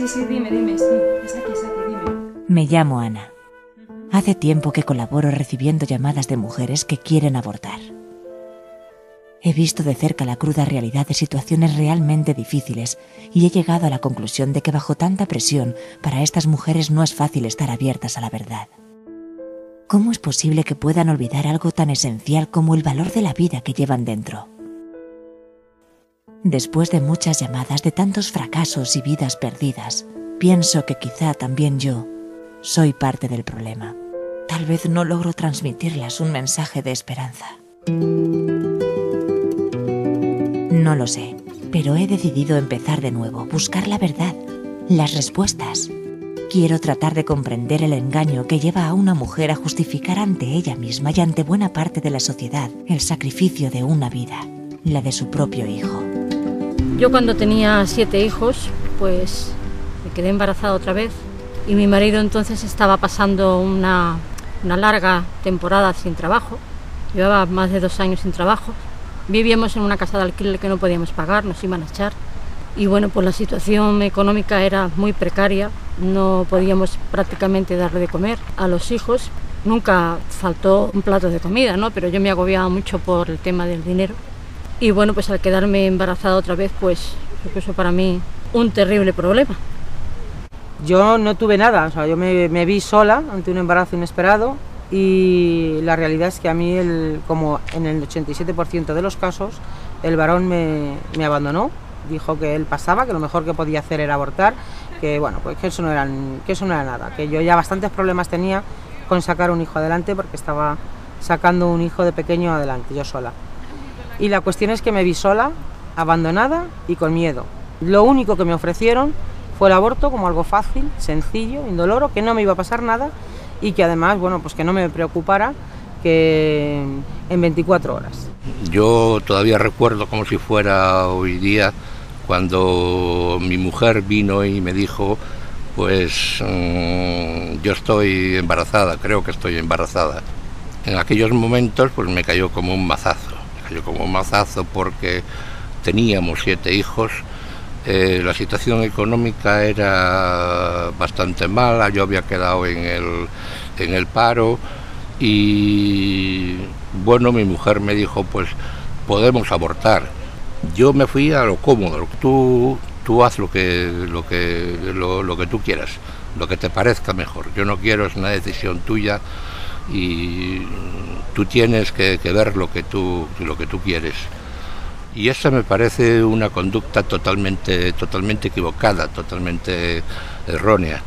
Sí, dime, sí, es aquí, dime. Me llamo Ana. Hace tiempo que colaboro recibiendo llamadas de mujeres que quieren abortar. He visto de cerca la cruda realidad de situaciones realmente difíciles y he llegado a la conclusión de que bajo tanta presión, para estas mujeres no es fácil estar abiertas a la verdad. ¿Cómo es posible que puedan olvidar algo tan esencial como el valor de la vida que llevan dentro? Después de muchas llamadas, de tantos fracasos y vidas perdidas, pienso que quizá también yo soy parte del problema. Tal vez no logro transmitirles un mensaje de esperanza. No lo sé, pero he decidido empezar de nuevo, buscar la verdad, las respuestas. Quiero tratar de comprender el engaño que lleva a una mujer a justificar ante ella misma y ante buena parte de la sociedad el sacrificio de una vida, la de su propio hijo. Yo cuando tenía 7 hijos, pues me quedé embarazada otra vez y mi marido entonces estaba pasando una larga temporada sin trabajo. Llevaba más de 2 años sin trabajo. Vivíamos en una casa de alquiler que no podíamos pagar, nos iban a echar. Y bueno, pues la situación económica era muy precaria, no podíamos prácticamente darle de comer a los hijos. Nunca faltó un plato de comida, ¿no? Pero yo me agobiaba mucho por el tema del dinero. Y bueno, pues al quedarme embarazada otra vez, pues supuso para mí un terrible problema. Yo no tuve nada, o sea, yo me vi sola ante un embarazo inesperado y la realidad es que a mí, como en el 87% de los casos, el varón me abandonó, dijo que él pasaba, que lo mejor que podía hacer era abortar, que bueno, pues que eso no era nada, que yo ya bastantes problemas tenía con sacar un hijo adelante porque estaba sacando un hijo de pequeño adelante, yo sola. Y la cuestión es que me vi sola, abandonada y con miedo. Lo único que me ofrecieron fue el aborto como algo fácil, sencillo, indoloro, que no me iba a pasar nada y que además, bueno, pues que no me preocupara, que en 24 horas. Yo todavía recuerdo como si fuera hoy día cuando mi mujer vino y me dijo, pues yo estoy embarazada, creo que estoy embarazada. En aquellos momentos pues me cayó como un mazazo. Porque teníamos 7 hijos, la situación económica era bastante mala, yo había quedado en el paro y bueno, mi mujer me dijo, pues podemos abortar. Yo me fui a lo cómodo, tú haz lo que tú quieras, lo que te parezca mejor, yo no quiero, es una decisión tuya y tú tienes que ver lo que tú quieres. Y esa me parece una conducta totalmente equivocada, totalmente errónea.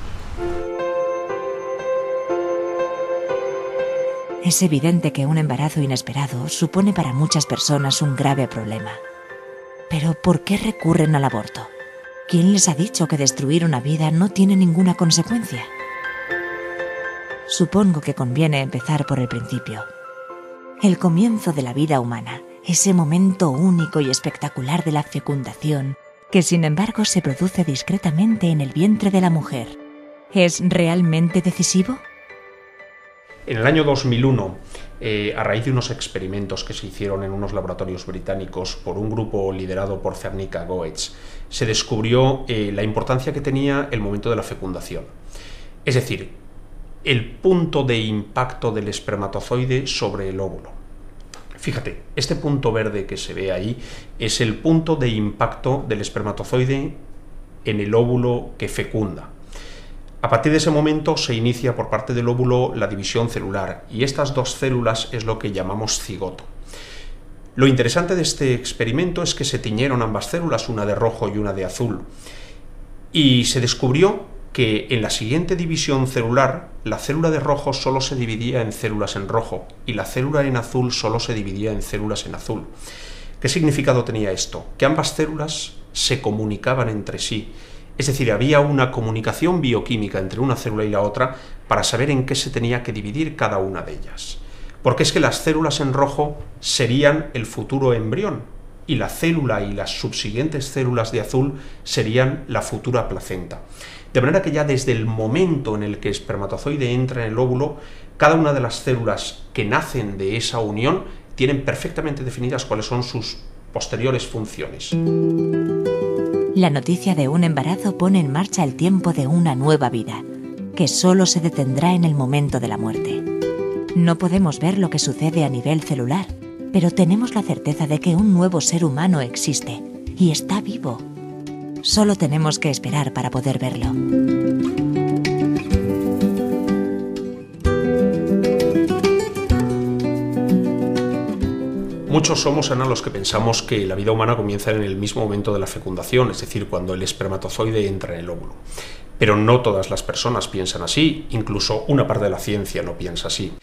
Es evidente que un embarazo inesperado supone para muchas personas un grave problema. Pero ¿por qué recurren al aborto? ¿Quién les ha dicho que destruir una vida no tiene ninguna consecuencia? Supongo que conviene empezar por el principio. El comienzo de la vida humana, ese momento único y espectacular de la fecundación, que sin embargo se produce discretamente en el vientre de la mujer, ¿es realmente decisivo? En el año 2001, a raíz de unos experimentos que se hicieron en unos laboratorios británicos por un grupo liderado por Zernica Goetz, se descubrió la importancia que tenía el momento de la fecundación. Es decir, el punto de impacto del espermatozoide sobre el óvulo. Fíjate, este punto verde que se ve ahí es el punto de impacto del espermatozoide en el óvulo que fecunda. A partir de ese momento se inicia por parte del óvulo la división celular y estas dos células es lo que llamamos cigoto. Lo interesante de este experimento es que se tiñeron ambas células, una de rojo y una de azul, y se descubrió que en la siguiente división celular la célula de rojo solo se dividía en células en rojo y la célula en azul solo se dividía en células en azul. ¿Qué significado tenía esto? Que ambas células se comunicaban entre sí, es decir, había una comunicación bioquímica entre una célula y la otra para saber en qué se tenía que dividir cada una de ellas. Porque es que las células en rojo serían el futuro embrión y la célula y las subsiguientes células de azul serían la futura placenta. De manera que ya desde el momento en el que el espermatozoide entra en el óvulo, cada una de las células que nacen de esa unión tienen perfectamente definidas cuáles son sus posteriores funciones. La noticia de un embarazo pone en marcha el tiempo de una nueva vida, que solo se detendrá en el momento de la muerte. No podemos ver lo que sucede a nivel celular, pero tenemos la certeza de que un nuevo ser humano existe y está vivo. Solo tenemos que esperar para poder verlo. Muchos somos, Ana, los que pensamos que la vida humana comienza en el mismo momento de la fecundación, es decir, cuando el espermatozoide entra en el óvulo. Pero no todas las personas piensan así, incluso una parte de la ciencia no piensa así.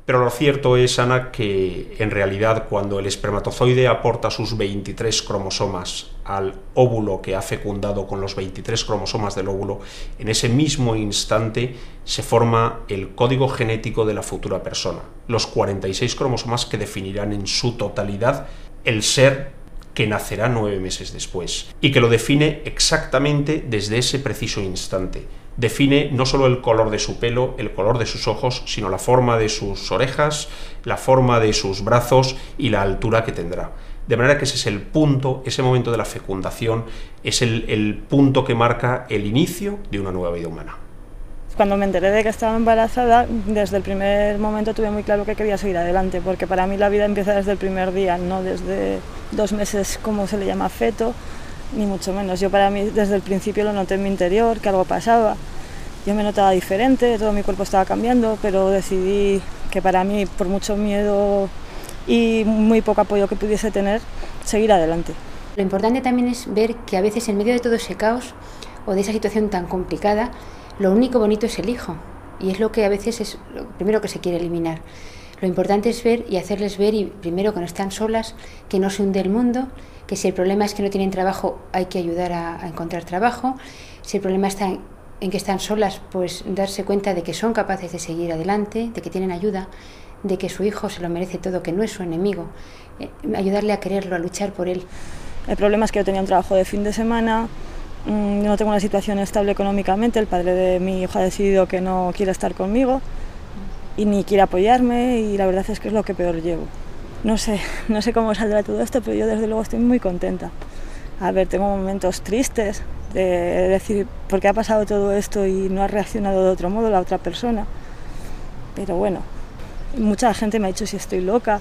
Pero lo cierto es, Ana, que en realidad cuando el espermatozoide aporta sus 23 cromosomas al óvulo que ha fecundado con los 23 cromosomas del óvulo, en ese mismo instante se forma el código genético de la futura persona, los 46 cromosomas que definirán en su totalidad el ser que nacerá 9 meses después, y que lo define exactamente desde ese preciso instante. Define no solo el color de su pelo, el color de sus ojos, sino la forma de sus orejas, la forma de sus brazos y la altura que tendrá. De manera que ese es el punto, ese momento de la fecundación, es el punto que marca el inicio de una nueva vida humana. Cuando me enteré de que estaba embarazada, desde el primer momento tuve muy claro que quería seguir adelante, porque para mí la vida empieza desde el primer día, no desde 2 meses como se le llama feto, ni mucho menos. Yo para mí desde el principio lo noté en mi interior, que algo pasaba. Yo me notaba diferente, todo mi cuerpo estaba cambiando, pero decidí que para mí, por mucho miedo y muy poco apoyo que pudiese tener, seguir adelante. Lo importante también es ver que a veces en medio de todo ese caos o de esa situación tan complicada, lo único bonito es el hijo, y es lo que a veces es lo primero que se quiere eliminar. Lo importante es ver y hacerles ver, y primero que no están solas, que no se hunde el mundo, que si el problema es que no tienen trabajo hay que ayudar a encontrar trabajo, si el problema está en que están solas, pues darse cuenta de que son capaces de seguir adelante, de que tienen ayuda, de que su hijo se lo merece todo, que no es su enemigo, ayudarle a quererlo, a luchar por él. El problema es que yo tenía un trabajo de fin de semana, no tengo una situación estable económicamente, el padre de mi hijo ha decidido que no quiere estar conmigo y ni quiere apoyarme, y la verdad es que es lo que peor llevo. No sé cómo saldrá todo esto, pero yo desde luego estoy muy contenta. A ver, tengo momentos tristes de decir por qué ha pasado todo esto y no ha reaccionado de otro modo la otra persona. Pero bueno, mucha gente me ha dicho si estoy loca,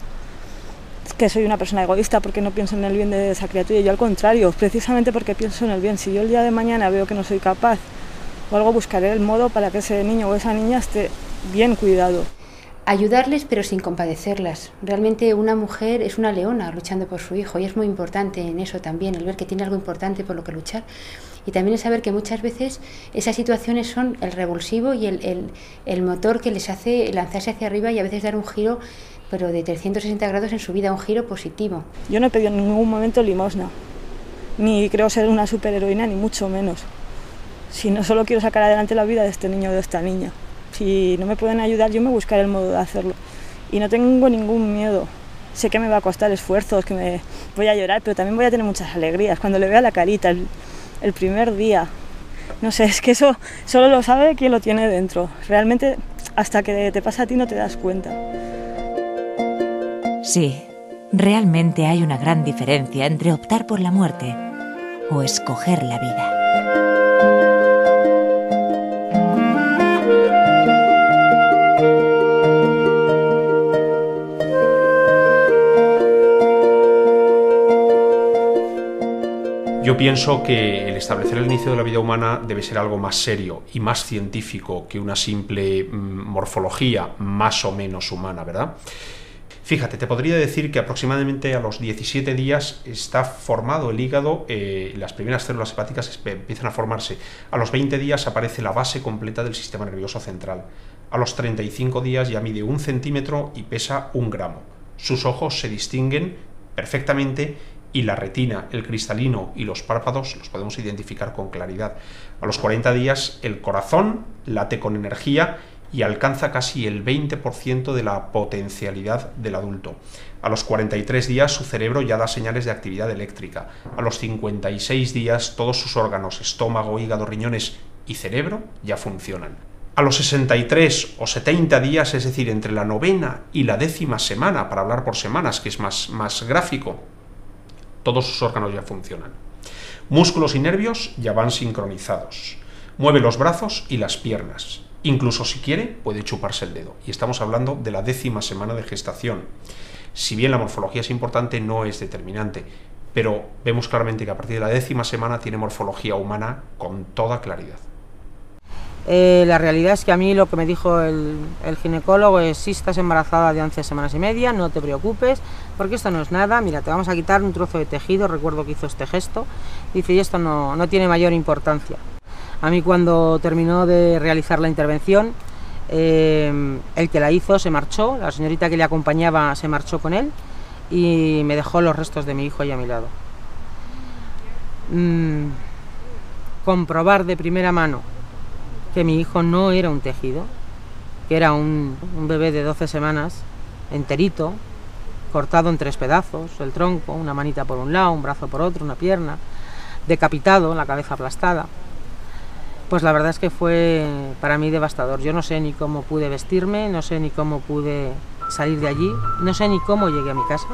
que soy una persona egoísta porque no pienso en el bien de esa criatura. Y yo al contrario, precisamente porque pienso en el bien. Si yo el día de mañana veo que no soy capaz o algo, buscaré el modo para que ese niño o esa niña esté bien cuidado. Ayudarles pero sin compadecerlas. Realmente una mujer es una leona luchando por su hijo, y es muy importante en eso también, el ver que tiene algo importante por lo que luchar, y también el saber que muchas veces esas situaciones son el revulsivo y el motor que les hace lanzarse hacia arriba y a veces dar un giro, pero de 360 grados en su vida, un giro positivo. Yo no he pedido en ningún momento limosna, ni creo ser una superheroína, ni mucho menos, sino solo quiero sacar adelante la vida de este niño o de esta niña. Si no me pueden ayudar, yo me buscaré el modo de hacerlo. Y no tengo ningún miedo. Sé que me va a costar esfuerzos, que me voy a llorar, pero también voy a tener muchas alegrías. Cuando le vea la carita, el primer día. No sé, es que eso solo lo sabe quien lo tiene dentro. Realmente, hasta que te pasa a ti no te das cuenta. Sí, realmente hay una gran diferencia entre optar por la muerte o escoger la vida. Yo pienso que el establecer el inicio de la vida humana debe ser algo más serio y más científico que una simple morfología más o menos humana, ¿verdad? Fíjate, te podría decir que aproximadamente a los 17 días está formado el hígado, las primeras células hepáticas empiezan a formarse. A los 20 días aparece la base completa del sistema nervioso central. A los 35 días ya mide 1 centímetro y pesa 1 gramo. Sus ojos se distinguen perfectamente y la retina, el cristalino y los párpados los podemos identificar con claridad. A los 40 días el corazón late con energía y alcanza casi el 20% de la potencialidad del adulto. A los 43 días su cerebro ya da señales de actividad eléctrica. A los 56 días todos sus órganos, estómago, hígado, riñones y cerebro ya funcionan. A los 63 o 70 días, es decir, entre la 9ª y la 10ª semana, para hablar por semanas, que es más gráfico, todos sus órganos ya funcionan. Músculos y nervios ya van sincronizados. Mueve los brazos y las piernas. Incluso si quiere, puede chuparse el dedo. Y estamos hablando de la 10ª semana de gestación. Si bien la morfología es importante, no es determinante. Pero vemos claramente que a partir de la 10ª semana tiene morfología humana con toda claridad. La realidad es que a mí lo que me dijo el ginecólogo es: si estás embarazada de 11 semanas y media, no te preocupes, porque esto no es nada, mira, te vamos a quitar un trozo de tejido, recuerdo que hizo este gesto, dice, y esto no tiene mayor importancia. A mí cuando terminó de realizar la intervención, el que la hizo se marchó, la señorita que le acompañaba se marchó con él y me dejó los restos de mi hijo ahí a mi lado. Comprobar de primera mano que mi hijo no era un tejido, que era un bebé de 12 semanas, enterito, cortado en 3 pedazos, el tronco, una manita por un lado, un brazo por otro, una pierna, decapitado, la cabeza aplastada. Pues la verdad es que fue para mí devastador. Yo no sé ni cómo pude vestirme, no sé ni cómo pude salir de allí, no sé ni cómo llegué a mi casa.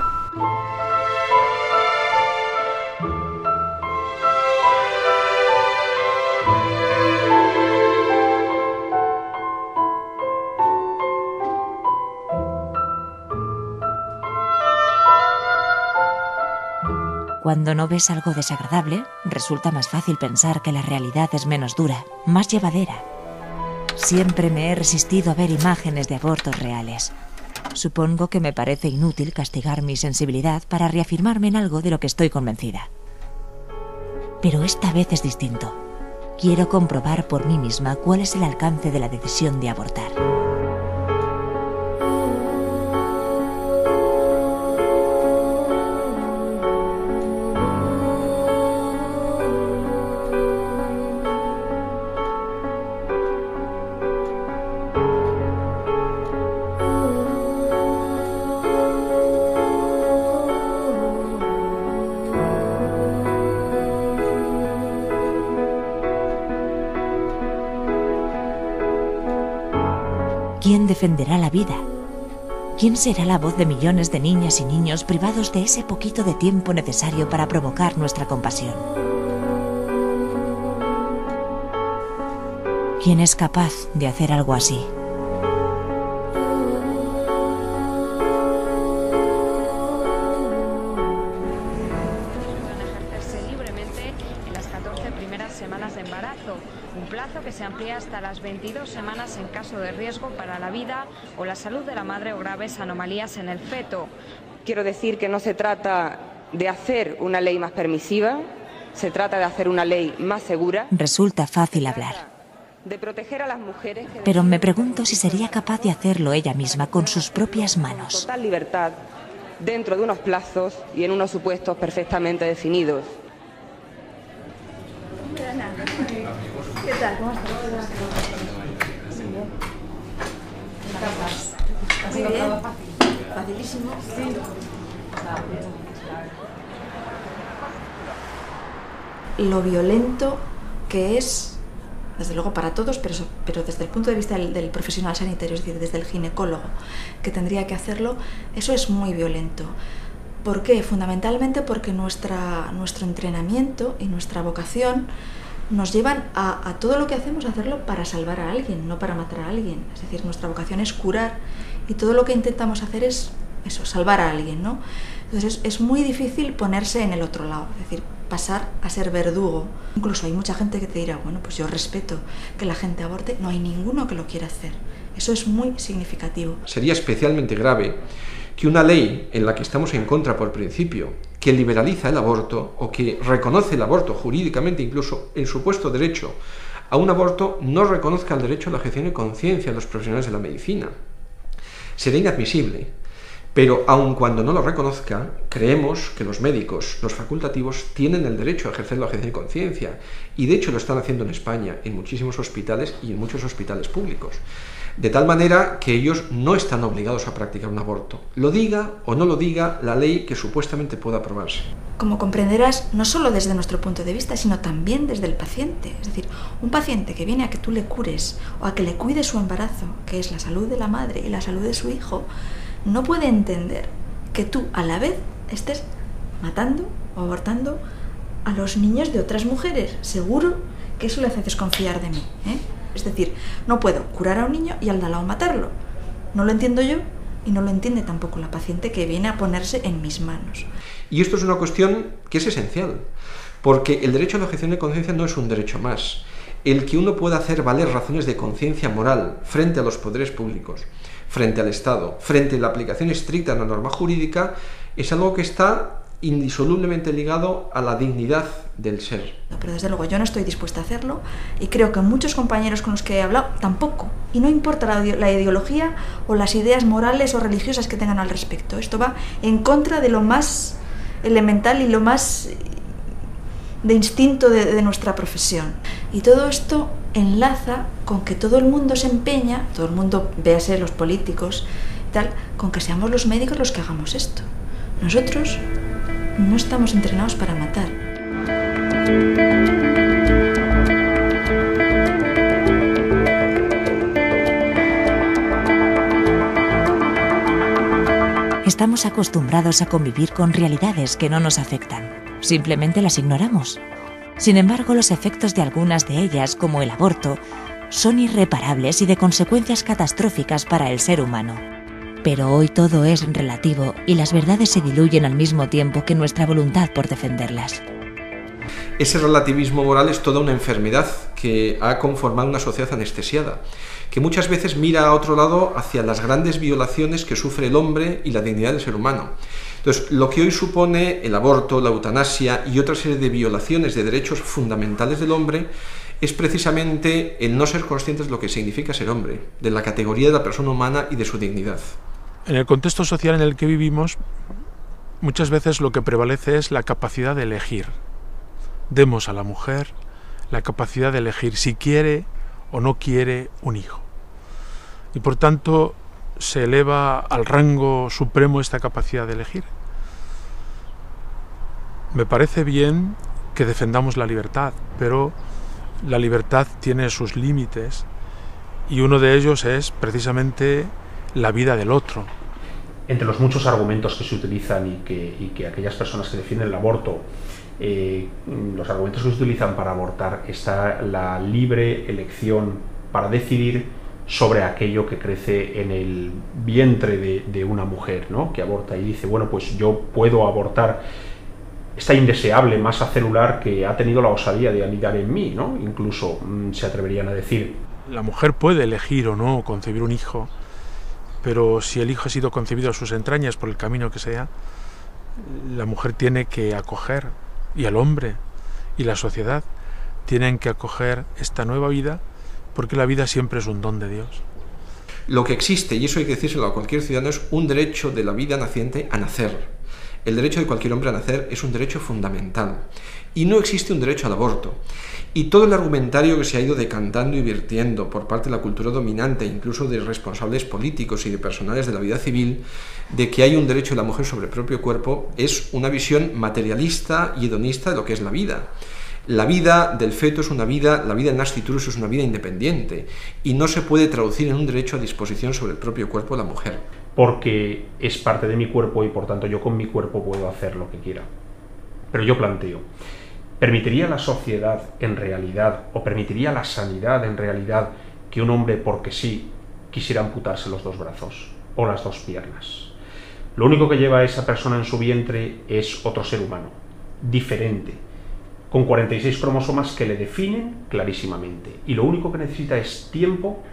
Cuando no ves algo desagradable, resulta más fácil pensar que la realidad es menos dura, más llevadera. Siempre me he resistido a ver imágenes de abortos reales. Supongo que me parece inútil castigar mi sensibilidad para reafirmarme en algo de lo que estoy convencida. Pero esta vez es distinto. Quiero comprobar por mí misma cuál es el alcance de la decisión de abortar. ¿Quién defenderá la vida? ¿Quién será la voz de millones de niñas y niños privados de ese poquito de tiempo necesario para provocar nuestra compasión? ¿Quién es capaz de hacer algo así? Semanas de embarazo, un plazo que se amplía hasta las 22 semanas en caso de riesgo para la vida o la salud de la madre o graves anomalías en el feto. Quiero decir que no se trata de hacer una ley más permisiva, se trata de hacer una ley más segura. Resulta fácil hablar. De proteger a las mujeres. Pero me pregunto si sería capaz de hacerlo ella misma con sus propias manos. Total libertad, dentro de unos plazos y en unos supuestos perfectamente definidos. ¿Qué tal? ¿Cómo estás? Muy bien. Muy bien. Facilísimo. Sí. Lo violento que es, desde luego para todos, pero desde el punto de vista del profesional sanitario, es decir, desde el ginecólogo que tendría que hacerlo, eso es muy violento. ¿Por qué? Fundamentalmente porque nuestro entrenamiento y nuestra vocación nos llevan a todo lo que hacemos a hacerlo para salvar a alguien, no para matar a alguien. Es decir, nuestra vocación es curar y todo lo que intentamos hacer es eso, salvar a alguien, ¿no? Entonces es muy difícil ponerse en el otro lado, es decir, pasar a ser verdugo. Incluso hay mucha gente que te dirá, bueno, pues yo respeto que la gente aborte, no hay ninguno que lo quiera hacer. Eso es muy significativo. Sería especialmente grave que una ley en la que estamos en contra por principio, que liberaliza el aborto o que reconoce el aborto jurídicamente, incluso el supuesto derecho a un aborto, no reconozca el derecho a la objeción de conciencia de los profesionales de la medicina. Sería inadmisible. Pero aun cuando no lo reconozca, creemos que los médicos, los facultativos, tienen el derecho a ejercer la objeción de conciencia. Y de hecho lo están haciendo en España, en muchísimos hospitales y en muchos hospitales públicos. De tal manera que ellos no están obligados a practicar un aborto. Lo diga o no lo diga la ley que supuestamente pueda aprobarse. Como comprenderás, no solo desde nuestro punto de vista, sino también desde el paciente. Es decir, un paciente que viene a que tú le cures o a que le cuides su embarazo, que es la salud de la madre y la salud de su hijo, no puede entender que tú a la vez estés matando o abortando a los niños de otras mujeres. Seguro que eso le hace desconfiar de mí, ¿eh? Es decir, no puedo curar a un niño y al de al lado matarlo. No lo entiendo yo y no lo entiende tampoco la paciente que viene a ponerse en mis manos. Y esto es una cuestión que es esencial, porque el derecho a la objeción de conciencia no es un derecho más. El que uno pueda hacer valer razones de conciencia moral frente a los poderes públicos, frente al Estado, frente a la aplicación estricta de la norma jurídica, es algo que está indisolublemente ligado a la dignidad del ser. Pero desde luego yo no estoy dispuesta a hacerlo y creo que muchos compañeros con los que he hablado tampoco. Y no importa la ideología o las ideas morales o religiosas que tengan al respecto. Esto va en contra de lo más elemental y lo más de instinto de nuestra profesión. Y todo esto enlaza con que todo el mundo se empeña, todo el mundo, véase los políticos, tal, con que seamos los médicos los que hagamos esto. Nosotros no estamos entrenados para matar. Estamos acostumbrados a convivir con realidades que no nos afectan. Simplemente las ignoramos. Sin embargo, los efectos de algunas de ellas, como el aborto, son irreparables y de consecuencias catastróficas para el ser humano. Pero hoy todo es relativo y las verdades se diluyen al mismo tiempo que nuestra voluntad por defenderlas. Ese relativismo moral es toda una enfermedad que ha conformado una sociedad anestesiada, que muchas veces mira a otro lado hacia las grandes violaciones que sufre el hombre y la dignidad del ser humano. Entonces, lo que hoy supone el aborto, la eutanasia y otra serie de violaciones de derechos fundamentales del hombre es precisamente el no ser conscientes de lo que significa ser hombre, de la categoría de la persona humana y de su dignidad. En el contexto social en el que vivimos, muchas veces lo que prevalece es la capacidad de elegir. Demos a la mujer la capacidad de elegir si quiere o no quiere un hijo. Y por tanto se eleva al rango supremo esta capacidad de elegir. Me parece bien que defendamos la libertad, pero la libertad tiene sus límites y uno de ellos es precisamente la vida del otro. Entre los muchos argumentos que se utilizan y que aquellas personas que defienden el aborto, los argumentos que se utilizan para abortar, está la libre elección para decidir sobre aquello que crece en el vientre de una mujer, ¿no?, que aborta y dice, bueno, pues yo puedo abortar esta indeseable masa celular que ha tenido la osadía de anidar en mí, ¿no? Incluso se atreverían a decir. La mujer puede elegir o no concebir un hijo, pero si el hijo ha sido concebido a sus entrañas por el camino que sea, la mujer tiene que acoger, y el hombre y la sociedad tienen que acoger esta nueva vida, porque la vida siempre es un don de Dios. Lo que existe, y eso hay que decírselo a cualquier ciudadano, es un derecho de la vida naciente a nacer. El derecho de cualquier hombre a nacer es un derecho fundamental. Y no existe un derecho al aborto. Y todo el argumentario que se ha ido decantando y vertiendo por parte de la cultura dominante, incluso de responsables políticos y de personales de la vida civil, de que hay un derecho de la mujer sobre el propio cuerpo, es una visión materialista y hedonista de lo que es la vida. La vida del feto es una vida, la vida en nasciturus es una vida independiente y no se puede traducir en un derecho a disposición sobre el propio cuerpo de la mujer. Porque es parte de mi cuerpo y por tanto yo con mi cuerpo puedo hacer lo que quiera. Pero yo planteo, ¿permitiría la sociedad en realidad, o permitiría la sanidad en realidad, que un hombre porque sí quisiera amputarse los dos brazos o las dos piernas? Lo único que lleva a esa persona en su vientre es otro ser humano, diferente, con 46 cromosomas que le definen clarísimamente. Y lo único que necesita es tiempo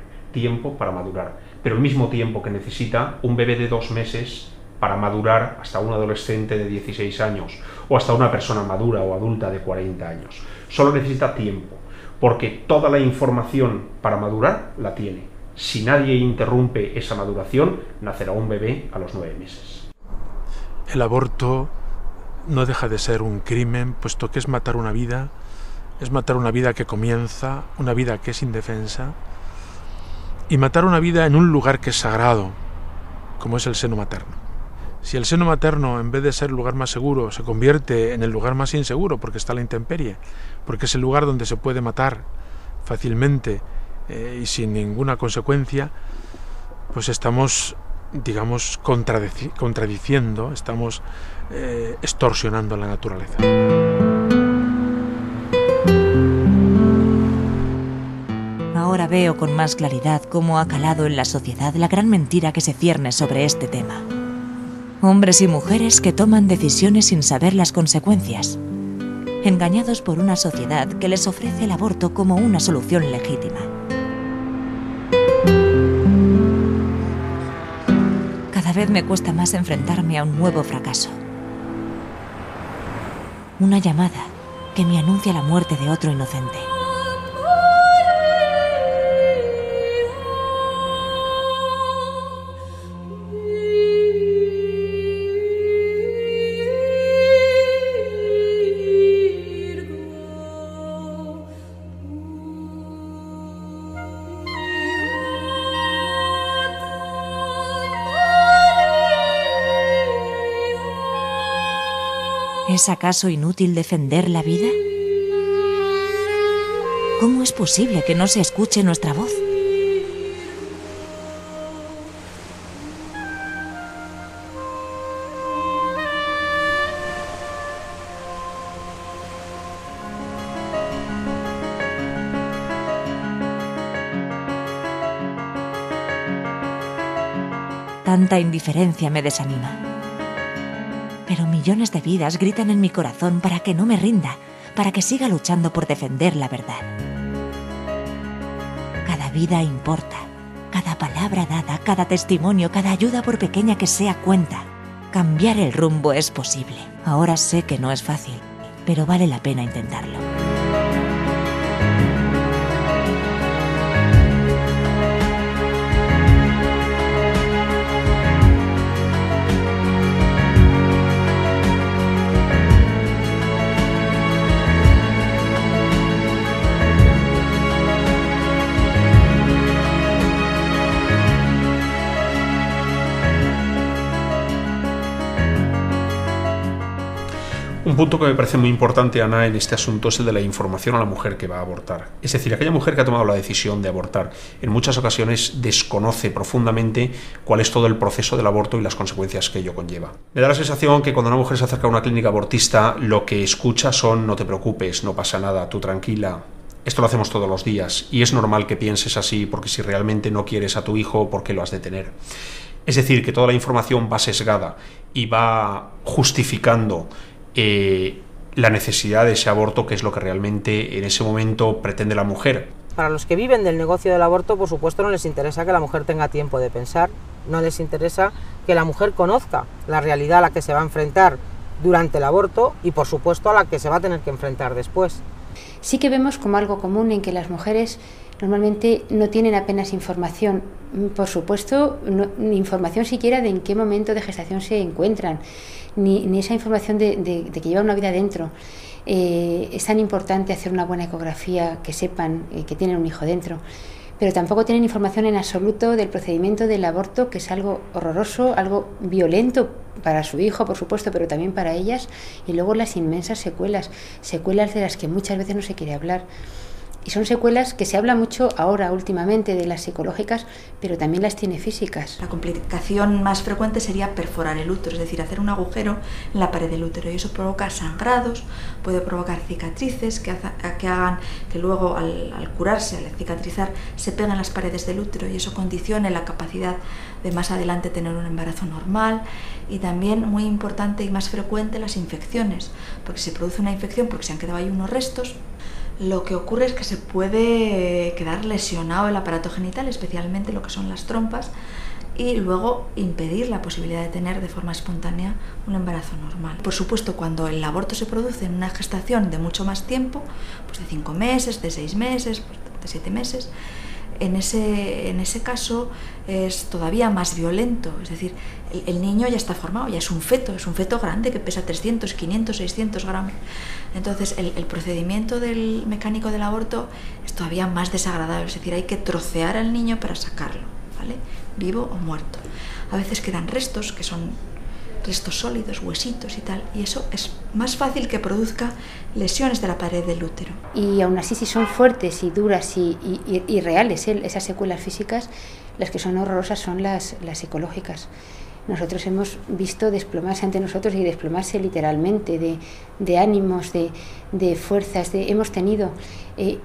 para madurar, pero el mismo tiempo que necesita un bebé de 2 meses para madurar hasta un adolescente de 16 años o hasta una persona madura o adulta de 40 años. Solo necesita tiempo, porque toda la información para madurar la tiene. Si nadie interrumpe esa maduración, nacerá un bebé a los 9 meses. El aborto no deja de ser un crimen, puesto que es matar una vida que comienza, una vida que es indefensa, y matar una vida en un lugar que es sagrado, como es el seno materno. Si el seno materno, en vez de ser el lugar más seguro, se convierte en el lugar más inseguro, porque está la intemperie, porque es el lugar donde se puede matar fácilmente y sin ninguna consecuencia, pues estamos, digamos, contradiciendo, estamos extorsionando la naturaleza. Ahora veo con más claridad cómo ha calado en la sociedad la gran mentira que se cierne sobre este tema. Hombres y mujeres que toman decisiones sin saber las consecuencias, engañados por una sociedad que les ofrece el aborto como una solución legítima. Cada vez me cuesta más enfrentarme a un nuevo fracaso. Una llamada que me anuncia la muerte de otro inocente. ¿Es acaso inútil defender la vida? ¿Cómo es posible que no se escuche nuestra voz? Tanta indiferencia me desanima. Pero millones de vidas gritan en mi corazón para que no me rinda, para que siga luchando por defender la verdad. Cada vida importa, cada palabra dada, cada testimonio, cada ayuda por pequeña que sea cuenta. Cambiar el rumbo es posible. Ahora sé que no es fácil, pero vale la pena intentarlo. Un punto que me parece muy importante, Ana, en este asunto es el de la información a la mujer que va a abortar. Es decir, aquella mujer que ha tomado la decisión de abortar, en muchas ocasiones desconoce profundamente cuál es todo el proceso del aborto y las consecuencias que ello conlleva. Me da la sensación que cuando una mujer se acerca a una clínica abortista, lo que escucha son: no te preocupes, no pasa nada, tú tranquila. Esto lo hacemos todos los días y es normal que pienses así, porque si realmente no quieres a tu hijo, ¿por qué lo has de tener? Es decir, que toda la información va sesgada y va justificando la necesidad de ese aborto, que es lo que realmente en ese momento pretende la mujer. Para los que viven del negocio del aborto, por supuesto, no les interesa que la mujer tenga tiempo de pensar, no les interesa que la mujer conozca la realidad a la que se va a enfrentar durante el aborto y, por supuesto, a la que se va a tener que enfrentar después. Sí que vemos como algo común en que las mujeres normalmente no tienen apenas información, por supuesto, ni información siquiera de en qué momento de gestación se encuentran, ni esa información de que llevan una vida dentro. Es tan importante hacer una buena ecografía, que sepan que tienen un hijo dentro, pero tampoco tienen información en absoluto del procedimiento del aborto, que es algo horroroso, algo violento para su hijo, por supuesto, pero también para ellas, y luego las inmensas secuelas de las que muchas veces no se quiere hablar. Y son secuelas que se habla mucho ahora últimamente de las psicológicas, pero también las tiene físicas. La complicación más frecuente sería perforar el útero, es decir, hacer un agujero en la pared del útero, y eso provoca sangrados, puede provocar cicatrices que hagan que luego al curarse, al cicatrizar, se peguen las paredes del útero, y eso condicione la capacidad de más adelante tener un embarazo normal. Y también, muy importante y más frecuente, las infecciones, porque se produce una infección porque se han quedado ahí unos restos. Lo que ocurre es que se puede quedar lesionado el aparato genital, especialmente lo que son las trompas, y luego impedir la posibilidad de tener de forma espontánea un embarazo normal. Por supuesto, cuando el aborto se produce en una gestación de mucho más tiempo, pues de 5 meses, de 6 meses, de 7 meses, en ese caso es todavía más violento, es decir, el niño ya está formado, ya es un feto grande que pesa 300, 500, 600 gramos. Entonces el procedimiento mecánico del aborto es todavía más desagradable, es decir, hay que trocear al niño para sacarlo, ¿vale? Vivo o muerto. A veces quedan restos, que son restos sólidos, huesitos y tal, y eso es más fácil que produzca lesiones de la pared del útero. Y aún así, si son fuertes y duras y reales, esas secuelas físicas, las que son horrorosas son las psicológicas. Nosotros hemos visto desplomarse ante nosotros, y desplomarse literalmente, de ánimos, de fuerzas. Hemos tenido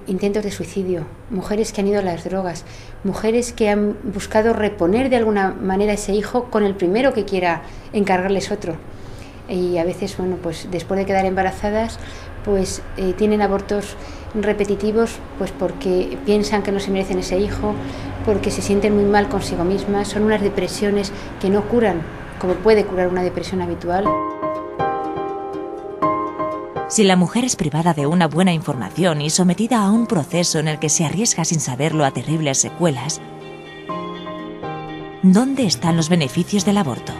intentos de suicidio, mujeres que han ido a las drogas, mujeres que han buscado reponer de alguna manera a ese hijo con el primero que quiera encargarles otro. Y a veces, bueno, pues después de quedar embarazadas, pues tienen abortos repetitivos, pues porque piensan que no se merecen ese hijo, porque se sienten muy mal consigo mismas. Son unas depresiones que no curan, como puede curar una depresión habitual. Si la mujer es privada de una buena información y sometida a un proceso en el que se arriesga sin saberlo a terribles secuelas, ¿dónde están los beneficios del aborto?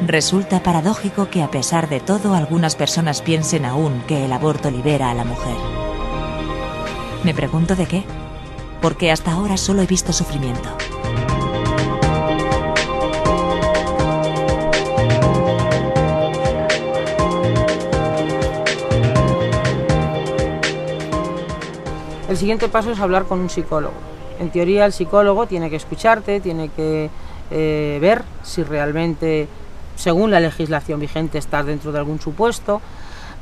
Resulta paradójico que, a pesar de todo, algunas personas piensen aún que el aborto libera a la mujer. Me pregunto de qué, porque hasta ahora solo he visto sufrimiento. El siguiente paso es hablar con un psicólogo. En teoría, el psicólogo tiene que escucharte, tiene que ver si realmente, según la legislación vigente, estás dentro de algún supuesto,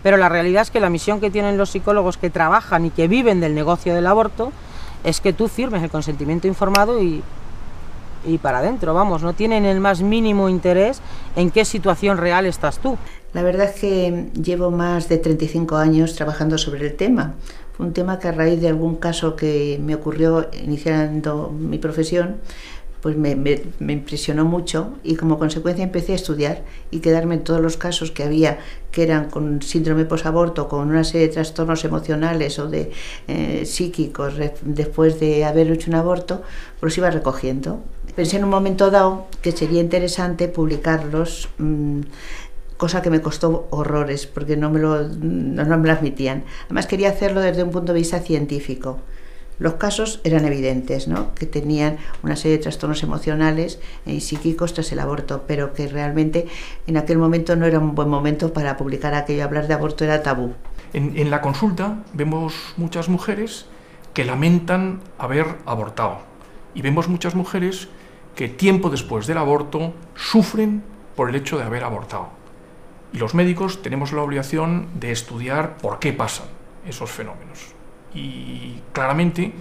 pero la realidad es que la misión que tienen los psicólogos que trabajan y que viven del negocio del aborto es que tú firmes el consentimiento informado y para adentro, vamos, no tienen el más mínimo interés en qué situación real estás tú. La verdad es que llevo más de 35 años trabajando sobre el tema. Fue un tema que, a raíz de algún caso que me ocurrió iniciando mi profesión, pues me impresionó mucho, y como consecuencia empecé a estudiar y quedarme en todos los casos que había que eran con síndrome posaborto, con una serie de trastornos emocionales o de psíquicos después de haber hecho un aborto, pues los iba recogiendo. Pensé en un momento dado que sería interesante publicarlos, cosa que me costó horrores porque no me lo admitían. Además, quería hacerlo desde un punto de vista científico. Los casos eran evidentes, ¿no?, que tenían una serie de trastornos emocionales y psíquicos tras el aborto, pero que realmente en aquel momento no era un buen momento para publicar aquello. Hablar de aborto era tabú. En la consulta vemos muchas mujeres que lamentan haber abortado, y vemos muchas mujeres que tiempo después del aborto sufren por el hecho de haber abortado. Y los médicos tenemos la obligación de estudiar por qué pasan esos fenómenos. Y claramente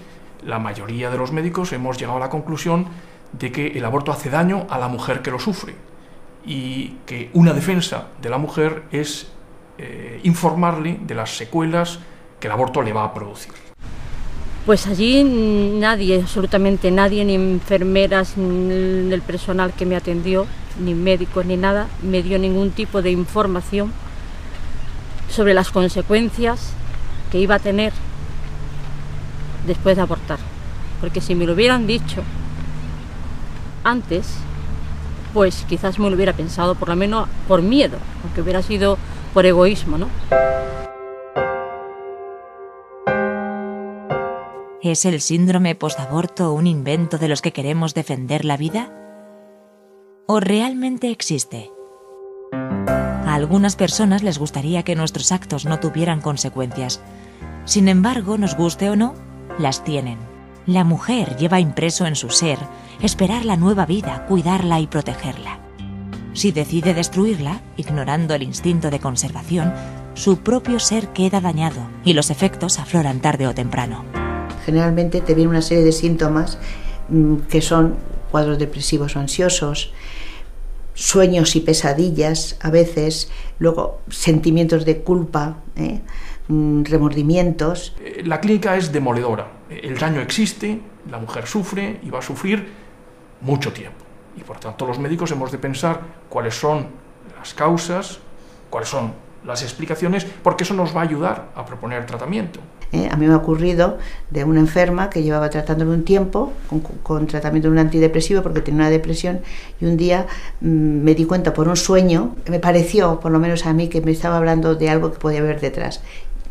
la mayoría de los médicos hemos llegado a la conclusión de que el aborto hace daño a la mujer que lo sufre, y que una defensa de la mujer es informarle de las secuelas que el aborto le va a producir. Pues allí nadie, absolutamente nadie, ni enfermeras, ni el personal que me atendió, ni médicos, ni nada, me dio ningún tipo de información sobre las consecuencias que iba a tener después de abortar. Porque si me lo hubieran dicho antes, pues quizás me lo hubiera pensado, por lo menos por miedo, aunque hubiera sido por egoísmo, ¿no? ¿Es el síndrome postaborto un invento de los que queremos defender la vida? ¿O realmente existe? algunas personas les gustaría que nuestros actos no tuvieran consecuencias. Sin embargo, nos guste o no, las tienen. La mujer lleva impreso en su ser esperar la nueva vida, cuidarla y protegerla. Si decide destruirla, ignorando el instinto de conservación, su propio ser queda dañado y los efectos afloran tarde o temprano. Generalmente te viene una serie de síntomas que son cuadros depresivos o ansiosos, sueños y pesadillas a veces, luego sentimientos de culpa, remordimientos. La clínica es demoledora. El daño existe, la mujer sufre y va a sufrir mucho tiempo. Y por tanto los médicos hemos de pensar cuáles son las causas, cuáles son las explicaciones, porque eso nos va a ayudar a proponer tratamiento. A mí me ha ocurrido de una enferma que llevaba tratándome un tiempo con tratamiento de un antidepresivo porque tenía una depresión, y un día me di cuenta por un sueño, me pareció, por lo menos a mí, que me estaba hablando de algo que podía haber detrás.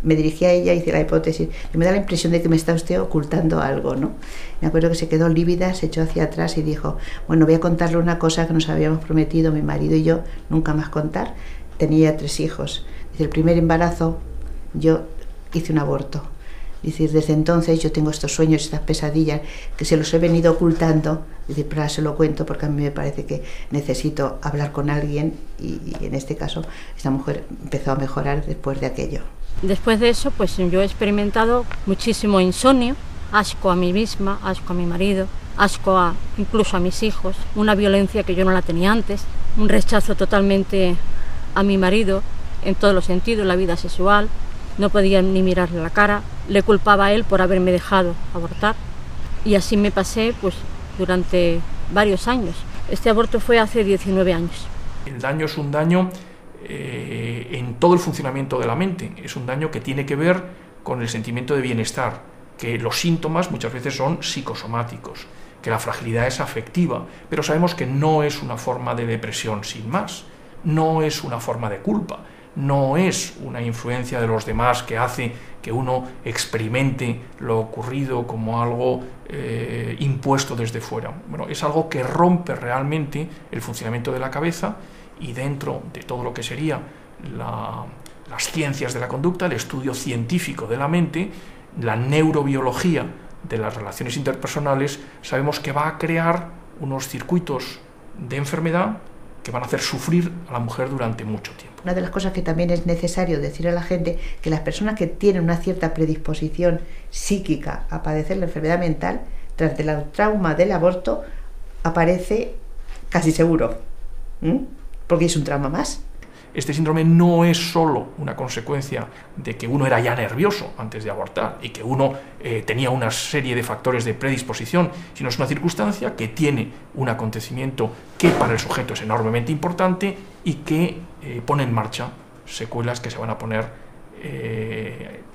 Me dirigí a ella y hice la hipótesis, y me da la impresión de que me está usted ocultando algo, ¿no? Me acuerdo que se quedó lívida, se echó hacia atrás y dijo, bueno, voy a contarle una cosa que nos habíamos prometido mi marido y yo nunca más contar. Tenía ya 3 hijos. Dice, el primer embarazo yo hice un aborto. Dice, desde entonces yo tengo estos sueños, estas pesadillas, que se los he venido ocultando. Dice, pero ahora se lo cuento porque a mí me parece que necesito hablar con alguien, y en este caso esta mujer empezó a mejorar después de aquello. Después de eso, pues yo he experimentado muchísimo insomnio, asco a mí misma, asco a mi marido, asco incluso a mis hijos, una violencia que yo no la tenía antes, un rechazo totalmente a mi marido en todos los sentidos, la vida sexual, no podía ni mirarle la cara, le culpaba a él por haberme dejado abortar, y así me pasé pues durante varios años. Este aborto fue hace 19 años. El daño es un daño en todo el funcionamiento de la mente, es un daño que tiene que ver con el sentimiento de bienestar, que los síntomas muchas veces son psicosomáticos, que la fragilidad es afectiva, pero sabemos que no es una forma de depresión sin más, no es una forma de culpa, no es una influencia de los demás que hace que uno experimente lo ocurrido como algo impuesto desde fuera. Bueno, es algo que rompe realmente el funcionamiento de la cabeza, y dentro de todo lo que sería las ciencias de la conducta, el estudio científico de la mente, la neurobiología de las relaciones interpersonales, sabemos que va a crear unos circuitos de enfermedad que van a hacer sufrir a la mujer durante mucho tiempo. Una de las cosas que también es necesario decir a la gente, que las personas que tienen una cierta predisposición psíquica a padecer la enfermedad mental, tras el trauma del aborto, aparece casi seguro, porque es un trauma más. Este síndrome no es solo una consecuencia de que uno era ya nervioso antes de abortar y que uno tenía una serie de factores de predisposición, sino es una circunstancia que tiene un acontecimiento que para el sujeto es enormemente importante y que pone en marcha secuelas que se van a poner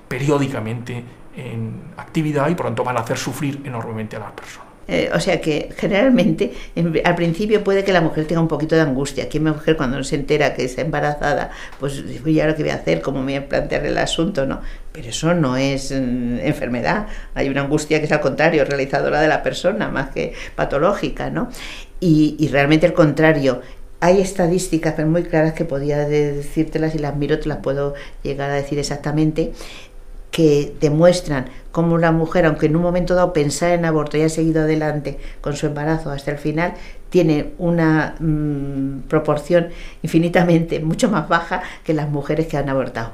periódicamente en actividad y por lo tanto van a hacer sufrir enormemente a la persona. O sea que generalmente al principio puede que la mujer tenga un poquito de angustia. Aquí mi mujer, cuando se entera que está embarazada, pues ¿y ahora qué voy a hacer? ¿Cómo me voy a plantear el asunto? ¿No? Pero eso no es enfermedad. Hay una angustia que es al contrario, realizadora de la persona, más que patológica, ¿no? Y realmente al contrario. Hay estadísticas muy claras que podía decírtelas, y las miro, te las puedo llegar a decir exactamente, que demuestran cómo la mujer, aunque en un momento dado pensara en aborto y ha seguido adelante con su embarazo hasta el final, tiene una proporción infinitamente mucho más baja que las mujeres que han abortado.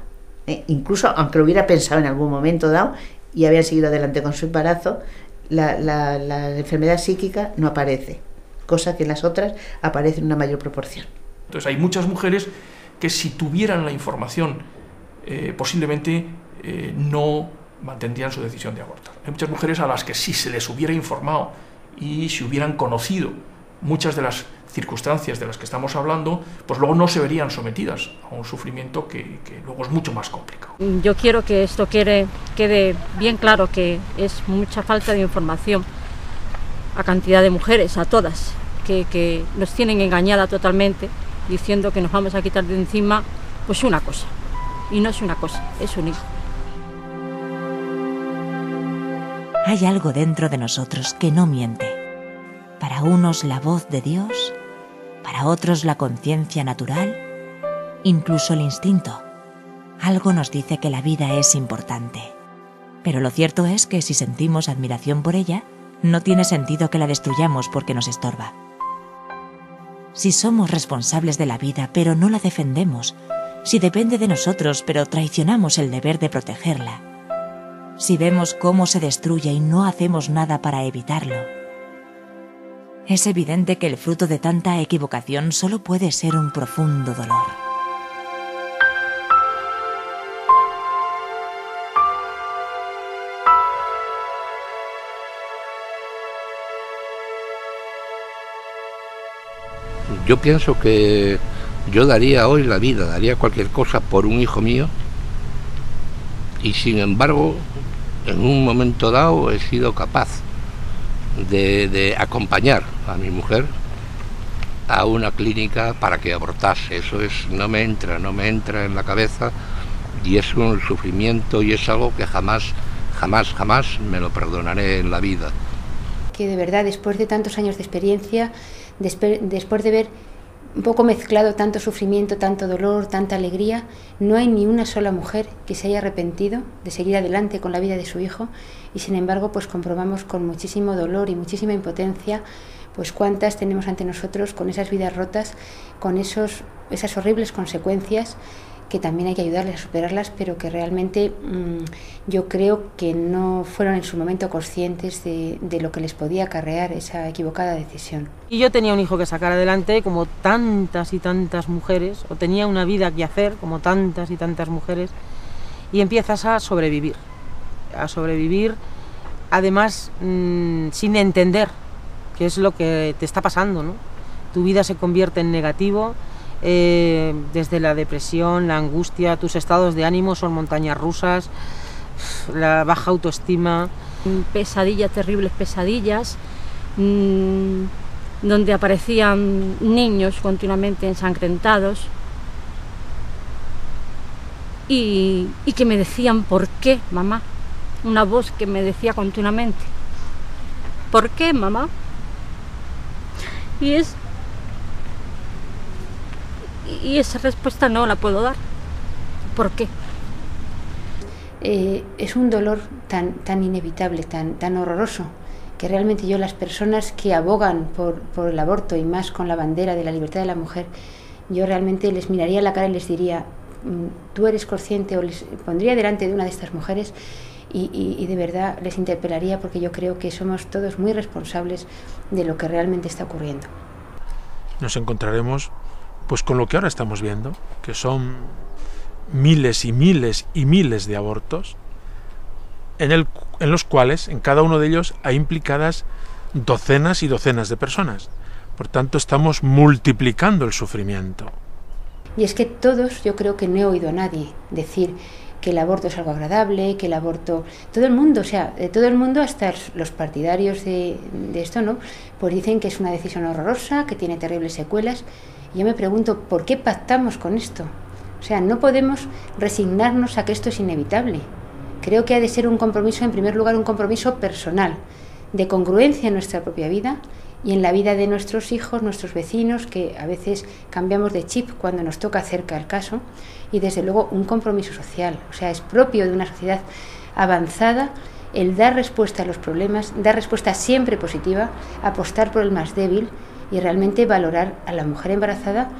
Incluso aunque lo hubiera pensado en algún momento dado y habían seguido adelante con su embarazo, la enfermedad psíquica no aparece, cosa que en las otras aparece en una mayor proporción. Entonces hay muchas mujeres que, si tuvieran la información, posiblemente no mantendrían su decisión de abortar. Hay muchas mujeres a las que, si se les hubiera informado y si hubieran conocido muchas de las circunstancias de las que estamos hablando, pues luego no se verían sometidas a un sufrimiento que luego es mucho más complicado. Yo quiero que esto quede bien claro, que es mucha falta de información a cantidad de mujeres, a todas, que nos tienen engañada totalmente, diciendo que nos vamos a quitar de encima pues una cosa, y no es una cosa, es un hijo. Hay algo dentro de nosotros que no miente. Para unos la voz de Dios, para otros la conciencia natural incluso el instinto. Algo nos dice que la vida es importante. Pero lo cierto es que si sentimos admiración por ella, no tiene sentido que la destruyamos porque nos estorba. Si somos responsables de la vida pero no la defendemos, si depende de nosotros pero traicionamos el deber de protegerla, si vemos cómo se destruye y no hacemos nada para evitarlo, es evidente que el fruto de tanta equivocación solo puede ser un profundo dolor. Yo pienso que yo daría hoy la vida, daría cualquier cosa por un hijo mío, y sin embargo, en un momento dado he sido capaz de acompañar a mi mujer a una clínica para que abortase. Eso no me entra en la cabeza, y es un sufrimiento y es algo que jamás me lo perdonaré en la vida. Que de verdad, después de tantos años de experiencia, después de ver un poco mezclado tanto sufrimiento, tanto dolor, tanta alegría, no hay ni una sola mujer que se haya arrepentido de seguir adelante con la vida de su hijo, y sin embargo pues comprobamos con muchísimo dolor y muchísima impotencia pues cuántas tenemos ante nosotros con esas vidas rotas, con esas horribles consecuencias que también hay que ayudarles a superarlas, pero que realmente yo creo que no fueron en su momento conscientes de lo que les podía acarrear esa equivocada decisión. Y yo tenía un hijo que sacar adelante como tantas y tantas mujeres, o tenía una vida que hacer como tantas y tantas mujeres, y empiezas a sobrevivir además sin entender qué es lo que te está pasando, ¿no? Tu vida se convierte en negativo. Desde la depresión, la angustia, tus estados de ánimo son montañas rusas, la baja autoestima. Pesadillas, terribles pesadillas, donde aparecían niños continuamente ensangrentados y que me decían: ¿por qué, mamá? Una voz que me decía continuamente: ¿por qué, mamá? Y esa respuesta no la puedo dar. ¿Por qué? Es un dolor tan inevitable, tan horroroso, que realmente yo, las personas que abogan por el aborto, y más con la bandera de la libertad de la mujer, yo realmente les miraría a la cara y les diría: tú eres consciente, o les pondría delante de una de estas mujeres y de verdad les interpelaría, porque yo creo que somos todos muy responsables de lo que realmente está ocurriendo. Nos encontraremos pues con lo que ahora estamos viendo, que son miles y miles y miles de abortos, en los cuales, en cada uno de ellos, hay implicadas docenas y docenas de personas. Por tanto, estamos multiplicando el sufrimiento. Y es que todos, yo creo que no he oído a nadie decir que el aborto es algo agradable, que el aborto... Todo el mundo, o sea, de todo el mundo, hasta los partidarios de esto, ¿no? Pues dicen que es una decisión horrorosa, que tiene terribles secuelas. Y yo me pregunto, ¿por qué pactamos con esto? O sea, no podemos resignarnos a que esto es inevitable. Creo que ha de ser un compromiso, en primer lugar, un compromiso personal, de congruencia en nuestra propia vida y en la vida de nuestros hijos, nuestros vecinos, que a veces cambiamos de chip cuando nos toca cerca el caso, y desde luego un compromiso social. O sea, es propio de una sociedad avanzada el dar respuesta a los problemas, dar respuesta siempre positiva, apostar por el más débil y realmente valorar a la mujer embarazada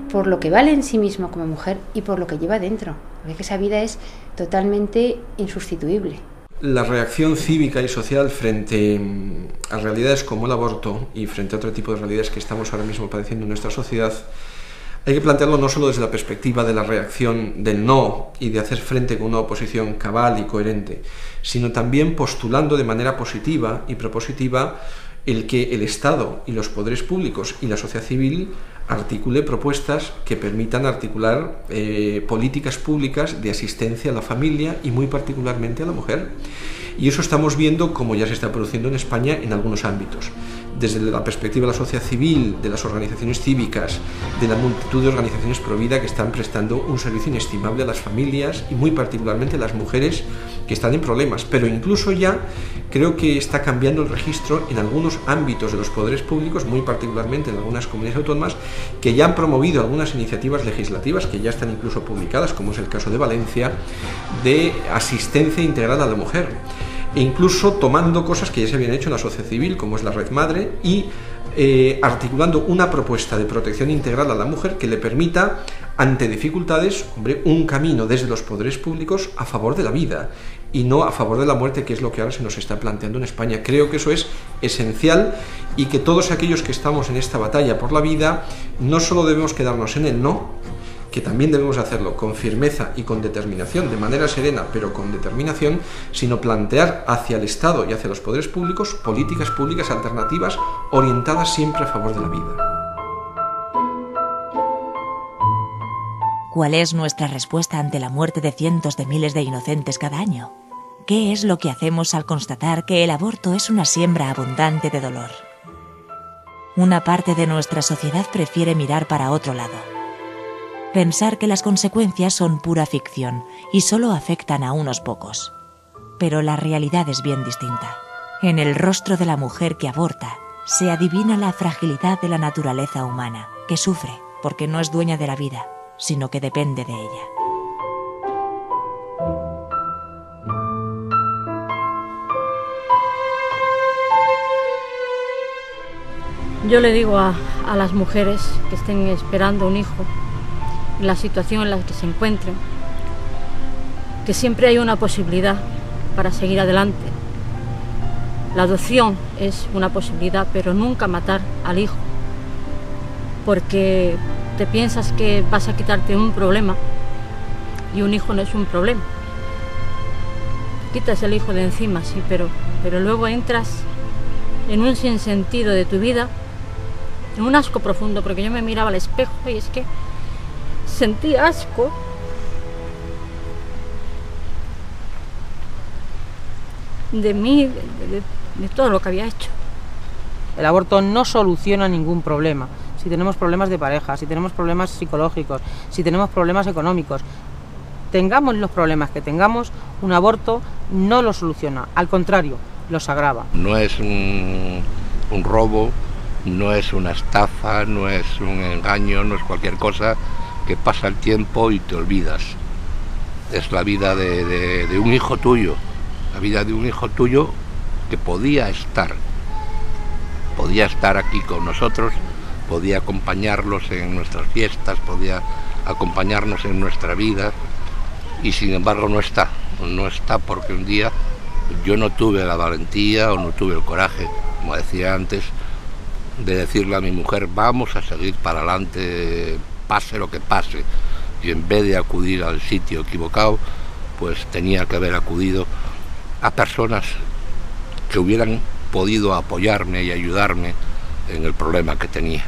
por lo que vale en sí mismo como mujer y por lo que lleva dentro, porque esa vida es totalmente insustituible. La reacción cívica y social frente a realidades como el aborto y frente a otro tipo de realidades que estamos ahora mismo padeciendo en nuestra sociedad, hay que plantearlo no solo desde la perspectiva de la reacción del no y de hacer frente con una oposición cabal y coherente, sino también postulando de manera positiva y propositiva el que el Estado y los poderes públicos y la sociedad civil articule propuestas que permitan articular políticas públicas de asistencia a la familia y muy particularmente a la mujer. Y eso estamos viendo como ya se está produciendo en España en algunos ámbitos. Desde la perspectiva de la sociedad civil, de las organizaciones cívicas, de la multitud de organizaciones pro vida que están prestando un servicio inestimable a las familias y muy particularmente a las mujeres que están en problemas, pero incluso ya creo que está cambiando el registro en algunos ámbitos de los poderes públicos, muy particularmente en algunas comunidades autónomas, que ya han promovido algunas iniciativas legislativas que ya están incluso publicadas, como es el caso de Valencia, de asistencia integral a la mujer, e incluso tomando cosas que ya se habían hecho en la sociedad civil, como es la Red Madre, y articulando una propuesta de protección integral a la mujer que le permita, ante dificultades, un camino desde los poderes públicos a favor de la vida y no a favor de la muerte, que es lo que ahora se nos está planteando en España. Creo que eso es esencial y que todos aquellos que estamos en esta batalla por la vida no solo debemos quedarnos en el no, que también debemos hacerlo con firmeza y con determinación, de manera serena pero con determinación, sino plantear hacia el Estado y hacia los poderes públicos políticas públicas alternativas orientadas siempre a favor de la vida. ¿Cuál es nuestra respuesta ante la muerte de cientos de miles de inocentes cada año? ¿Qué es lo que hacemos al constatar que el aborto es una siembra abundante de dolor? Una parte de nuestra sociedad prefiere mirar para otro lado. Pensar que las consecuencias son pura ficción y solo afectan a unos pocos. Pero la realidad es bien distinta. En el rostro de la mujer que aborta se adivina la fragilidad de la naturaleza humana, que sufre porque no es dueña de la vida, sino que depende de ella. Yo le digo a las mujeres que estén esperando un hijo, en la situación en la que se encuentren, que siempre hay una posibilidad para seguir adelante. La adopción es una posibilidad, pero nunca matar al hijo, porque te piensas que vas a quitarte un problema y un hijo no es un problema. Quitas el hijo de encima, sí, pero luego entras en un sinsentido de tu vida, en un asco profundo, porque yo me miraba al espejo y es que sentí asco. De mí, de todo lo que había hecho. El aborto no soluciona ningún problema. Si tenemos problemas de pareja, si tenemos problemas psicológicos, si tenemos problemas económicos, tengamos los problemas que tengamos, un aborto no lo soluciona, al contrario, los agrava. No es un robo, no es una estafa, no es un engaño, no es cualquier cosa que pasa el tiempo y te olvidas. Es la vida de un hijo tuyo, la vida de un hijo tuyo que podía estar aquí con nosotros, podía acompañarlos en nuestras fiestas, podía acompañarnos en nuestra vida, y sin embargo no está porque un día yo no tuve la valentía o no tuve el coraje, como decía antes, de decirle a mi mujer, vamos a seguir para adelante, pase lo que pase, y en vez de acudir al sitio equivocado, pues tenía que haber acudido a personas que hubieran podido apoyarme y ayudarme en el problema que tenía.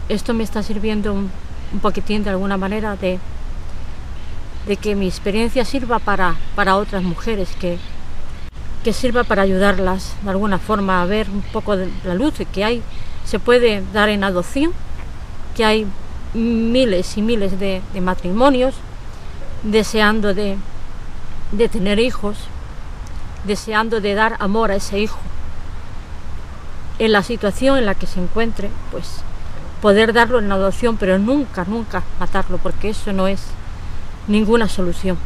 Esto me está sirviendo un poquitín de alguna manera de que mi experiencia sirva para otras mujeres, que sirva para ayudarlas de alguna forma a ver un poco de la luz que se puede dar en adopción, que hay miles y miles de matrimonios deseando de tener hijos, deseando de dar amor a ese hijo. En la situación en la que se encuentre, pues poder darlo en adopción, pero nunca, nunca matarlo, porque eso no es ninguna solución.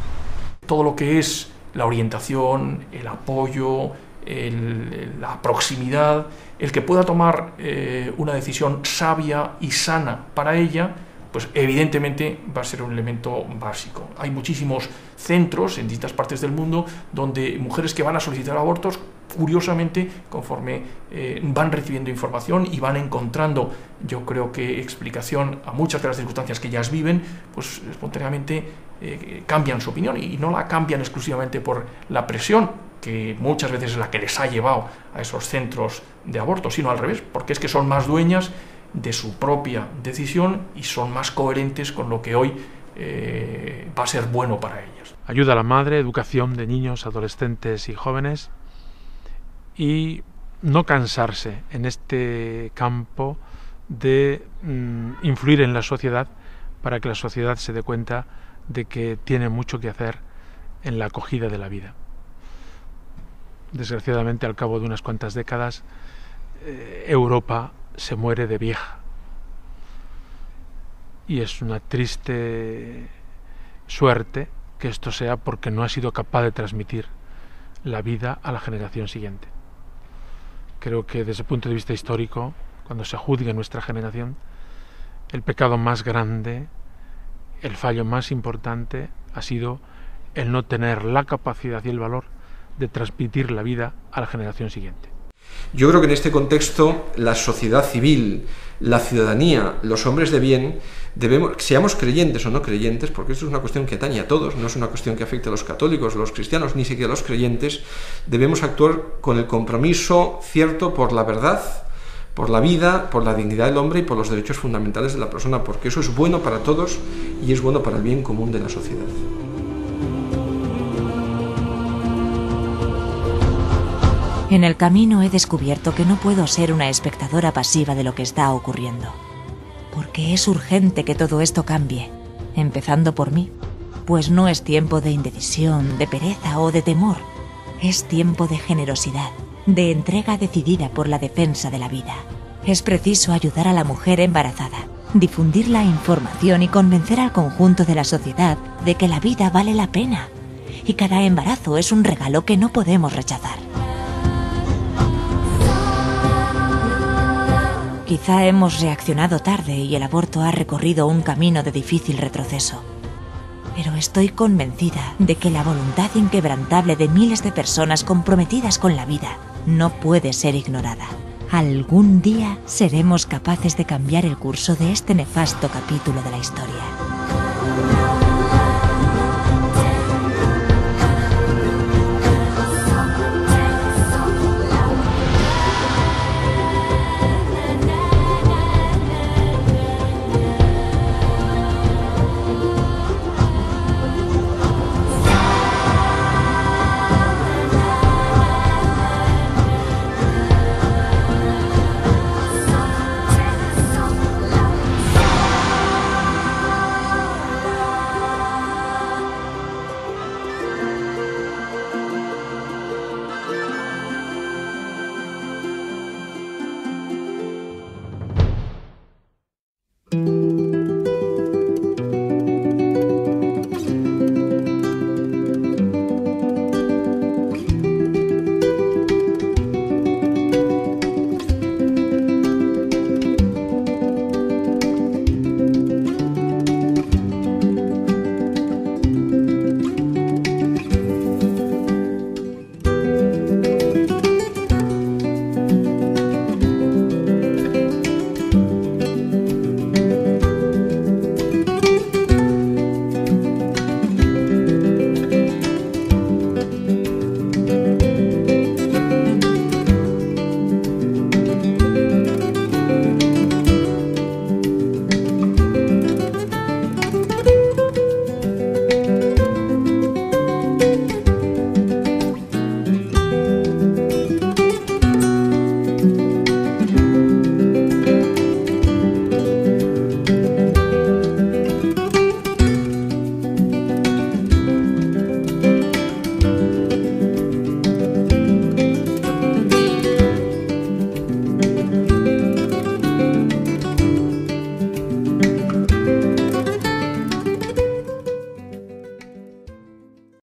Todo lo que es la orientación, el apoyo, la proximidad, el que pueda tomar una decisión sabia y sana para ella, pues evidentemente va a ser un elemento básico. Hay muchísimos centros en distintas partes del mundo donde mujeres que van a solicitar abortos, curiosamente, conforme van recibiendo información y van encontrando, yo creo que explicación a muchas de las circunstancias que ellas viven, pues espontáneamente cambian su opinión, y no la cambian exclusivamente por la presión, que muchas veces es la que les ha llevado a esos centros de aborto, sino al revés, porque es que son más dueñas de su propia decisión y son más coherentes con lo que hoy va a ser bueno para ellas. Ayuda a la madre, educación de niños, adolescentes y jóvenes, y no cansarse en este campo de influir en la sociedad para que la sociedad se dé cuenta de que tiene mucho que hacer en la acogida de la vida. Desgraciadamente, al cabo de unas cuantas décadas, Europa se muere de vieja. Y es una triste suerte que esto sea porque no ha sido capaz de transmitir la vida a la generación siguiente. Creo que desde el punto de vista histórico, cuando se juzgue nuestra generación, el pecado más grande, el fallo más importante ha sido el no tener la capacidad y el valor de transmitir la vida a la generación siguiente. Yo creo que en este contexto la sociedad civil, la ciudadanía, los hombres de bien, seamos creyentes o no creyentes, porque esto es una cuestión que atañe a todos, no es una cuestión que afecte a los católicos, los cristianos, ni siquiera a los creyentes, debemos actuar con el compromiso cierto por la verdad, por la vida, por la dignidad del hombre y por los derechos fundamentales de la persona, porque eso es bueno para todos y es bueno para el bien común de la sociedad. En el camino he descubierto que no puedo ser una espectadora pasiva de lo que está ocurriendo, porque es urgente que todo esto cambie, empezando por mí, pues no es tiempo de indecisión, de pereza o de temor, es tiempo de generosidad, de entrega decidida por la defensa de la vida. Es preciso ayudar a la mujer embarazada, difundir la información y convencer al conjunto de la sociedad de que la vida vale la pena y cada embarazo es un regalo que no podemos rechazar. Quizá hemos reaccionado tarde y el aborto ha recorrido un camino de difícil retroceso. Pero estoy convencida de que la voluntad inquebrantable de miles de personas comprometidas con la vida no puede ser ignorada. Algún día seremos capaces de cambiar el curso de este nefasto capítulo de la historia.